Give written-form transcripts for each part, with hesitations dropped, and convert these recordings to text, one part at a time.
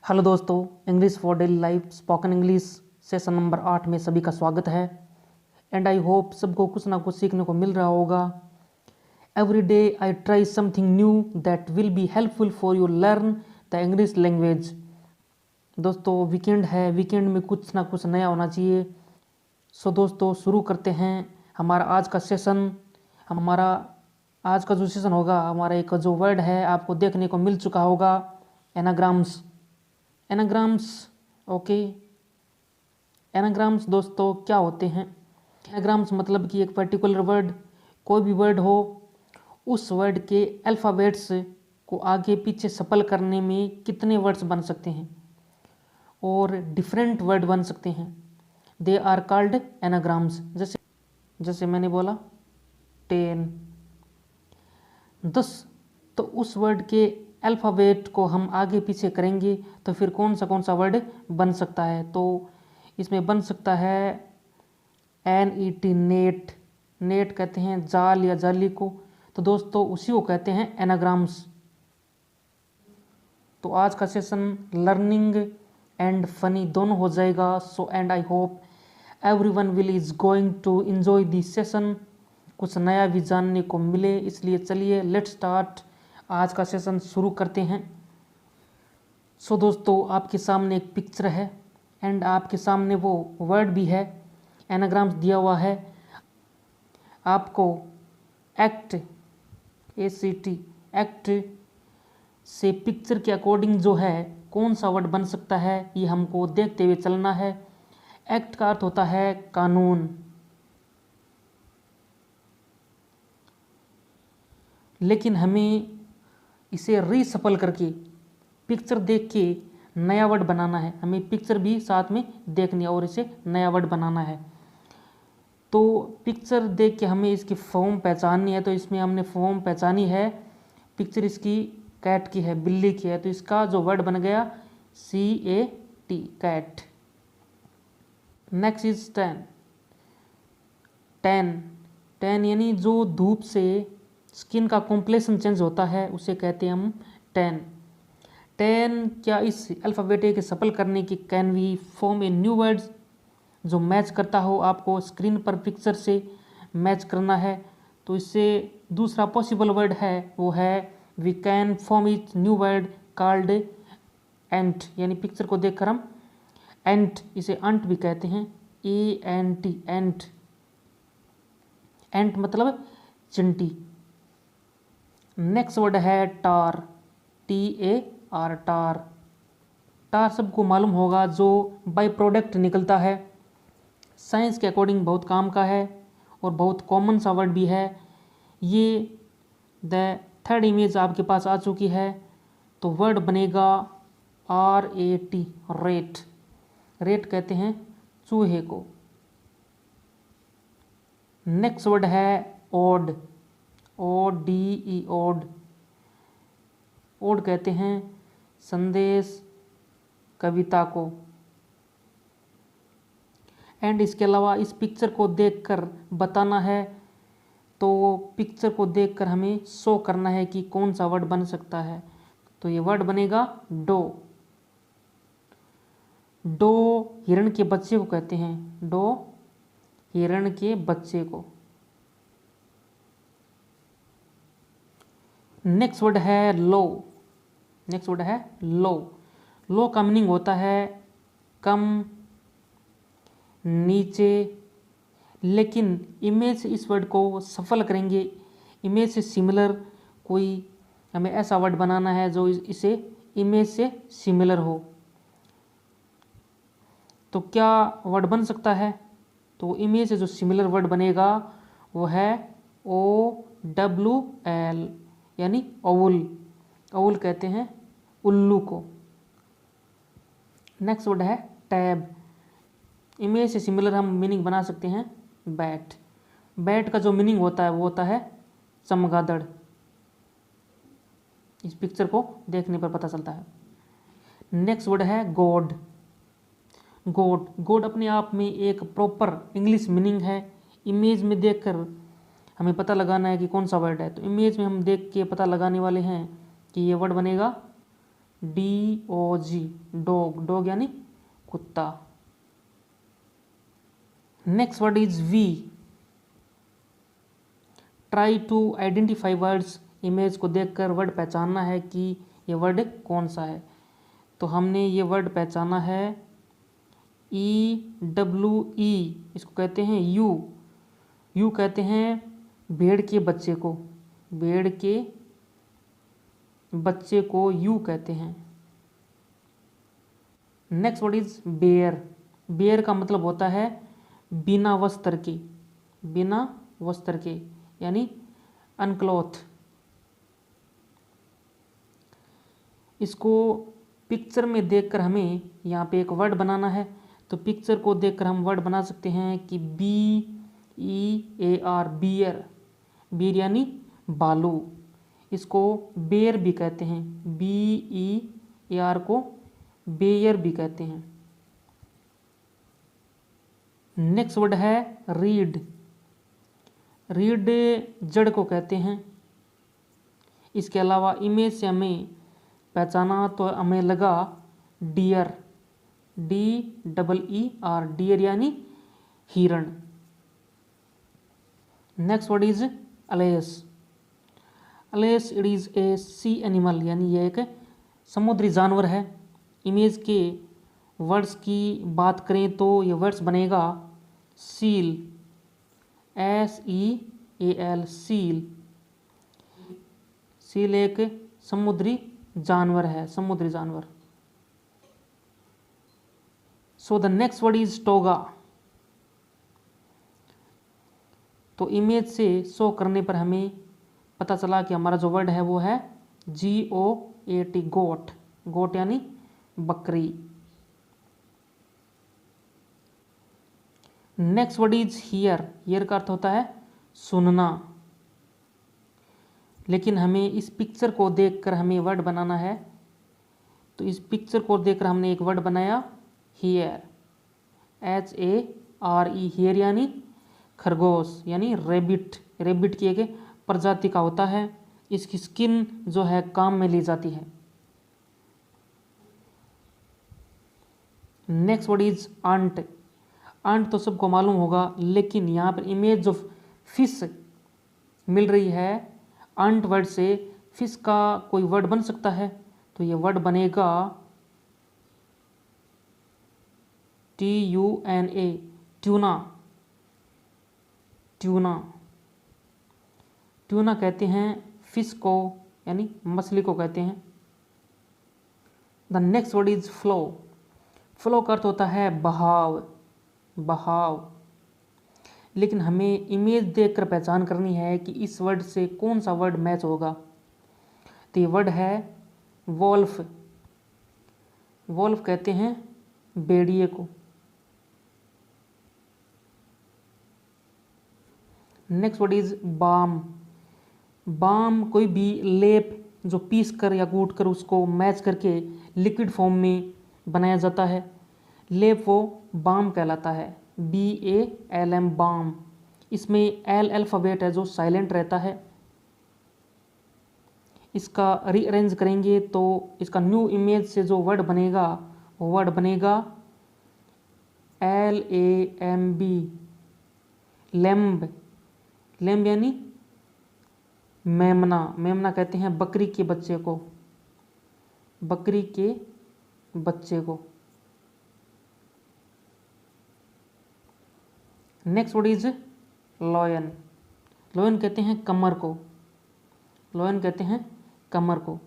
Hello दोस्तों, English for daily life spoken English session number 8 में सभी का स्वागत है। एंड आई होप सबको कुछ ना कुछ सीखने को मिल रहा होगा। Every day I try something knew that will be helpful for you learn the English language. दोस्तों वीकेंड है, वीकेंड में कुछ ना कुछ नया होना चाहिए। सो दोस्तों शुरू करते हैं हमारा आज का सेशन। हमारा आज का जो सेशन होगा, हमारा एक जो वर्ड है आपको देखने को मिल चुका होगा, एनाग्राम्स। Anagrams, okay. एनाग्राम्स दोस्तों क्या होते हैं? एनाग्राम्स मतलब कि एक पर्टिकुलर वर्ड, कोई भी वर्ड हो, उस वर्ड के अल्फ़ाबेट्स को आगे पीछे सफल करने में कितने वर्ड्स बन सकते हैं और डिफरेंट वर्ड बन सकते हैं। They are called anagrams. जैसे मैंने बोला 10, 10। तो उस वर्ड के अल्फ़ाबेट को हम आगे पीछे करेंगे तो फिर कौन सा वर्ड बन सकता है? तो इसमें बन सकता है NET, नेट। नेट कहते हैं जाल या जाली को, तो दोस्तों उसी को कहते हैं एनाग्राम्स। तो आज का सेशन लर्निंग एंड फनी दोनों हो जाएगा। So and I hope everyone will is going to enjoy this session, कुछ नया भी जानने को मिले। इसलिए चलिए लेट्स स्टार्ट, आज का सेशन शुरू करते हैं। सो दोस्तों आपके सामने एक पिक्चर है एंड आपके सामने वो वर्ड भी है, एनाग्राम्स दिया हुआ है। आपको एक्ट, ACT, एक्ट से पिक्चर के अकॉर्डिंग जो है कौन सा वर्ड बन सकता है ये हमको देखते हुए चलना है। एक्ट का अर्थ होता है कानून, लेकिन हमें इसे रीसफल करके पिक्चर देख के नया वर्ड बनाना है। हमें पिक्चर भी साथ में देखनी है और इसे नया वर्ड बनाना है। तो पिक्चर देख के हमें इसकी फॉर्म पहचाननी है। तो इसमें हमने फॉर्म पहचानी है, पिक्चर इसकी कैट की है, बिल्ली की है। तो इसका जो वर्ड बन गया CAT, कैट। Next is 10। 10 यानी जो धूप से स्किन का कॉम्प्लेक्शन चेंज होता है उसे कहते हैं हम 10। क्या इस अल्फ़ाबेट के सफल करने की can we form a new words, जो मैच करता हो, आपको स्क्रीन पर पिक्चर से मैच करना है। तो इससे दूसरा पॉसिबल वर्ड है वो है we can form it new word called ant, यानी पिक्चर को देखकर हम एंट, इसे अंट भी कहते हैं, ANT, एंट। एंट मतलब चिंटी। नेक्स्ट वर्ड है टार, TAR, टार। टार सबको मालूम होगा जो बाई प्रोडक्ट निकलता है, साइंस के अकॉर्डिंग बहुत काम का है और बहुत कॉमन सा वर्ड भी है। ये द थर्ड इमेज आपके पास आ चुकी है। तो वर्ड बनेगा RAT, रेट। रेट कहते हैं चूहे को। नेक्स्ट वर्ड है ओड, ODE, ओड। ओड कहते हैं संदेश, कविता को। एंड इसके अलावा इस पिक्चर को देखकर बताना है, तो पिक्चर को देखकर हमें शो करना है कि कौन सा वर्ड बन सकता है। तो ये वर्ड बनेगा डो। डो हिरण के बच्चे को कहते हैं, डो हिरण के बच्चे को। नेक्स्ट वर्ड है लो। नेक्स्ट वर्ड है लो। लो का मीनिंग होता है कम, नीचे। लेकिन इमेज से इस वर्ड को सफल करेंगे, इमेज से सिमिलर कोई हमें ऐसा वर्ड बनाना है जो इसे इमेज से सिमिलर हो। तो क्या वर्ड बन सकता है? तो इमेज से जो सिमिलर वर्ड बनेगा वो है OWL, यानी ओवल। ओवल कहते हैं उल्लू को। नेक्स्ट वर्ड है टैब। इमेज से सिमिलर हम मीनिंग बना सकते हैं बैट। बैट का जो मीनिंग होता है वो होता है चमगादड़। इस पिक्चर को देखने पर पता चलता है। नेक्स्ट वर्ड है गॉड। गॉड, गॉड अपने आप में एक प्रॉपर इंग्लिश मीनिंग है। इमेज में देखकर हमें पता लगाना है कि कौन सा वर्ड है। तो इमेज में हम देख के पता लगाने वाले हैं कि ये वर्ड बनेगा DOG, डॉग, डॉग यानी कुत्ता। Next word is we. Try to identify words. Image को देखकर वर्ड पहचानना है कि ये वर्ड कौन सा है। तो हमने ये वर्ड पहचाना है EWE, इसको कहते हैं यू। यू कहते हैं भेड़ के बच्चे को, भेड़ के बच्चे को यू कहते हैं। Next word is bear. Bear का मतलब होता है बिना वस्त्र के, बिना वस्त्र के यानी अनक्लॉथ। इसको पिक्चर में देखकर हमें यहाँ पे एक वर्ड बनाना है। तो पिक्चर को देखकर हम वर्ड बना सकते हैं कि BEAR, बियर। बियर यानी बालू। इसको बेयर भी कहते हैं, BEAR को बेयर भी कहते हैं। नेक्स्ट वर्ड है रीड। रीड जड़ को कहते हैं। इसके अलावा इमेज से हमें पहचाना तो हमें लगा डियर, DEER, डियर यानी हिरण। Next word is ales. Ales it is a sea animal, यानी यह एक समुद्री जानवर है। इमेज के वर्ड्स की बात करें तो ये वर्ड्स बनेगा सील, SEAL, सील। सील एक समुद्री जानवर है, समुद्री जानवर। So the next word is toga. तो इमेज से शो करने पर हमें पता चला कि हमारा जो वर्ड है वो है GOAT, गोट। गोट यानी बकरी। Next word is here. Here का अर्थ होता है सुनना। लेकिन हमें इस पिक्चर को देखकर हमें वर्ड बनाना है। तो इस पिक्चर को देखकर हमने एक वर्ड बनाया हियर, HARE, हियर यानी खरगोश यानी रेबिट। रेबिट की एक प्रजाति का होता है। इसकी स्किन जो है काम में ली जाती है। Next word is ant. Ant तो सबको मालूम होगा, लेकिन यहाँ पर इमेज जो फिश मिल रही है, अंट वर्ड से फिश का कोई वर्ड बन सकता है। तो ये वर्ड बनेगा TUNA, ट्यूना। ट्यूना, ट्यूना कहते हैं फिश को, यानी मछली को कहते हैं। The next word is flow. Flow का अर्थ होता है बहाव, बहाव। लेकिन हमें इमेज देखकर पहचान करनी है कि इस वर्ड से कौन सा वर्ड मैच होगा। तो ये वर्ड है वॉल्फ। वॉल्फ कहते हैं भेड़िए को। Next word is balm. Balm कोई भी लेप जो पीस कर या कूट कर उसको मैच करके लिक्विड फॉर्म में बनाया जाता है, लेप वो बाम कहलाता है, BALM, बाम। इसमें L अल्फ़ाबेट है जो साइलेंट रहता है। इसका रीअरेंज करेंगे तो इसका न्यू इमेज से जो वर्ड बनेगा वो वर्ड बनेगा LAMB, लैम्ब। लैम्ब यानी मेमना। मेमना कहते हैं बकरी के बच्चे को, बकरी के बच्चे को। Next word is lion. Lion कहते हैं कमर को, लॉयन कहते हैं कमर को।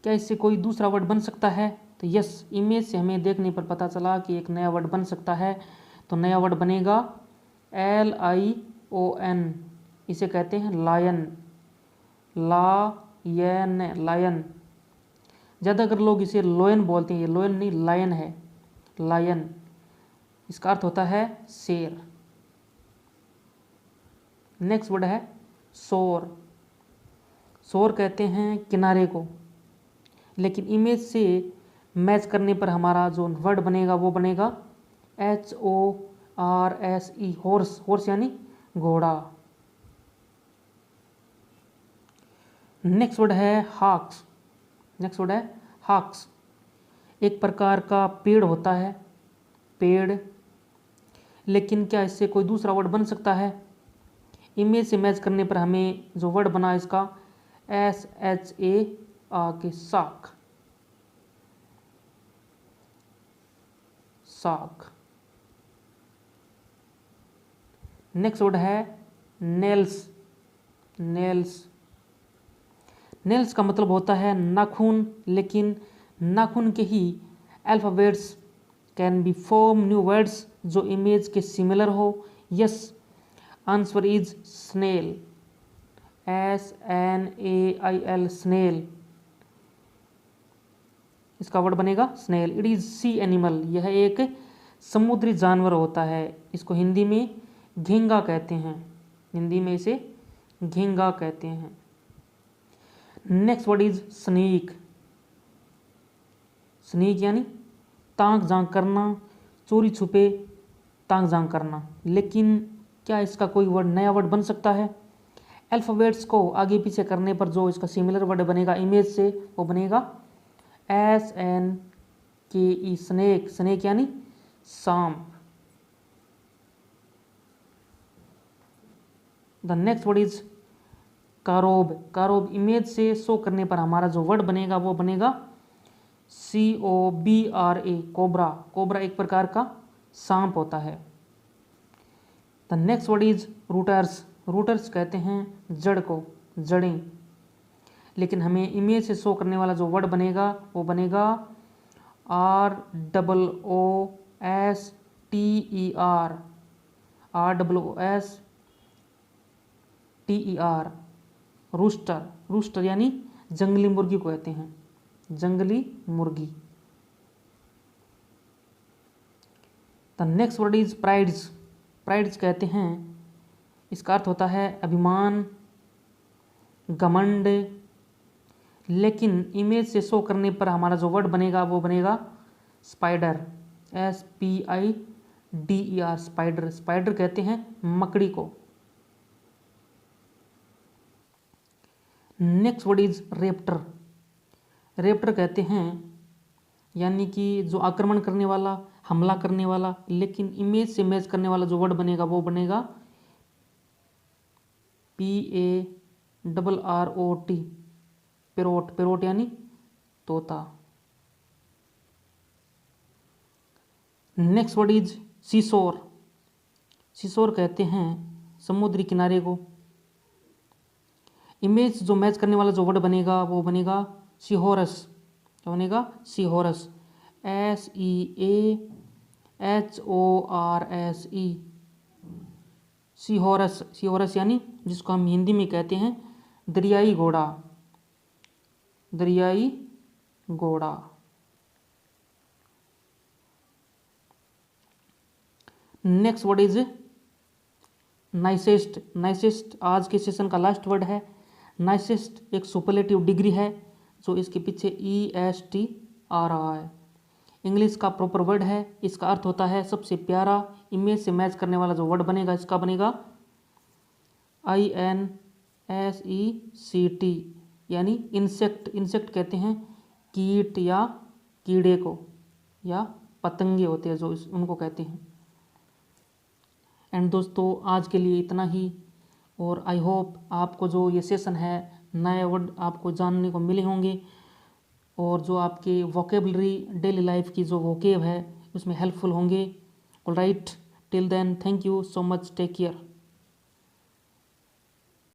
क्या इससे कोई दूसरा वर्ड बन सकता है? तो यस, इमेज से हमें देखने पर पता चला कि एक नया वर्ड बन सकता है। तो नया वर्ड बनेगा LION, इसे कहते हैं लायन, लायन, लायन। ज़्यादातर लोग इसे लोयन बोलते हैं, ये लोयन नहीं लायन है, लायन। इसका अर्थ होता है शेर। नेक्स्ट वर्ड है शोर। शोर कहते हैं किनारे को, लेकिन इमेज से मैच करने पर हमारा जो वर्ड बनेगा वो बनेगा HORSE, हॉर्स। हॉर्स यानी घोड़ा। नेक्स्ट वर्ड है हॉक्स। नेक्स्ट वर्ड है हॉक्स। एक प्रकार का पेड़ होता है, पेड़, लेकिन क्या इससे कोई दूसरा वर्ड बन सकता है? इमेज से मैच करने पर हमें जो वर्ड बना इसका SHA आगे शाख, शाख। नेक्स्ट वर्ड है नेल्स, नेल्स। नेल्स का मतलब होता है नाखून, लेकिन नाखून के ही alphabets can be form new words जो इमेज के सिमिलर हो। Yes, answer is snail, SNAIL, snail. इसका वर्ड बनेगा snail. It is sea animal, यह एक समुद्री जानवर होता है। इसको हिंदी में घिंगा कहते हैं, हिंदी में इसे घिंगा कहते हैं। Next word is sneak, sneak यानी ताक झांक करना, चोरी छुपे ताक झांक करना। लेकिन क्या इसका कोई वर्ड, नया वर्ड बन सकता है? अल्फ़ाबेट्स को आगे पीछे करने पर जो इसका सिमिलर वर्ड बनेगा इमेज से, वो बनेगा SNKE, स्नेक, स्नेक यानी सांप। The next word is carob, carob. Image से शो करने पर हमारा जो वर्ड बनेगा वो बनेगा COBRA, कोबरा, कोबरा एक प्रकार का सांप होता है। The next word is routers, routers कहते हैं जड़ को, जड़ें। लेकिन हमें इमेज से शो करने वाला जो वर्ड बनेगा वो बनेगा ROOSTER, रूस्टर, रूस्टर यानी जंगली मुर्गी को कहते हैं, जंगली मुर्गी। The next word is prides, prides कहते हैं, इसका अर्थ होता है अभिमान, घमंड। लेकिन इमेज से शो करने पर हमारा जो वर्ड बनेगा वो बनेगा स्पाइडर, SPIDER, स्पाइडर। स्पाइडर कहते हैं मकड़ी को। नेक्स्ट वर्ड इज रेप्टर, रेप्टर कहते हैं यानी कि जो आक्रमण करने वाला, हमला करने वाला। लेकिन इमेज से मैच करने वाला जो वर्ड बनेगा वो बनेगा PARROT, पेरोट, पेरोट यानी तोता। Next word is seashore, seashore कहते हैं समुद्री किनारे को। इमेज जो मैच करने वाला जो वर्ड बनेगा वो बनेगा सीहोरस, क्या बनेगा? सीहोरस, SEAHORSE, सीहोरस, सीहोरस यानी जिसको हम हिंदी में कहते हैं दरियाई घोड़ा, दरियाई घोड़ा। Next word is nicest, nicest आज के सेशन का लास्ट वर्ड है। नाइसेस्ट एक सुपरलेटिव डिग्री है जो इसके पीछे EST आ रहा है। इंग्लिश का प्रॉपर वर्ड है, इसका अर्थ होता है सबसे प्यारा। इमेज से मैच करने वाला जो वर्ड बनेगा इसका बनेगा INSECT यानी इंसेक्ट, इंसेक्ट कहते हैं कीट या कीड़े को, या पतंगे होते हैं जो उनको कहते हैं। एंड दोस्तों आज के लिए इतना ही, और आई होप आपको जो ये सेशन है नए वर्ड आपको जानने को मिले होंगे, और जो आपके वोकेबलरी डेली लाइफ की जो वोकेब है उसमें हेल्पफुल होंगे। Alright, till then thank you so much, take care.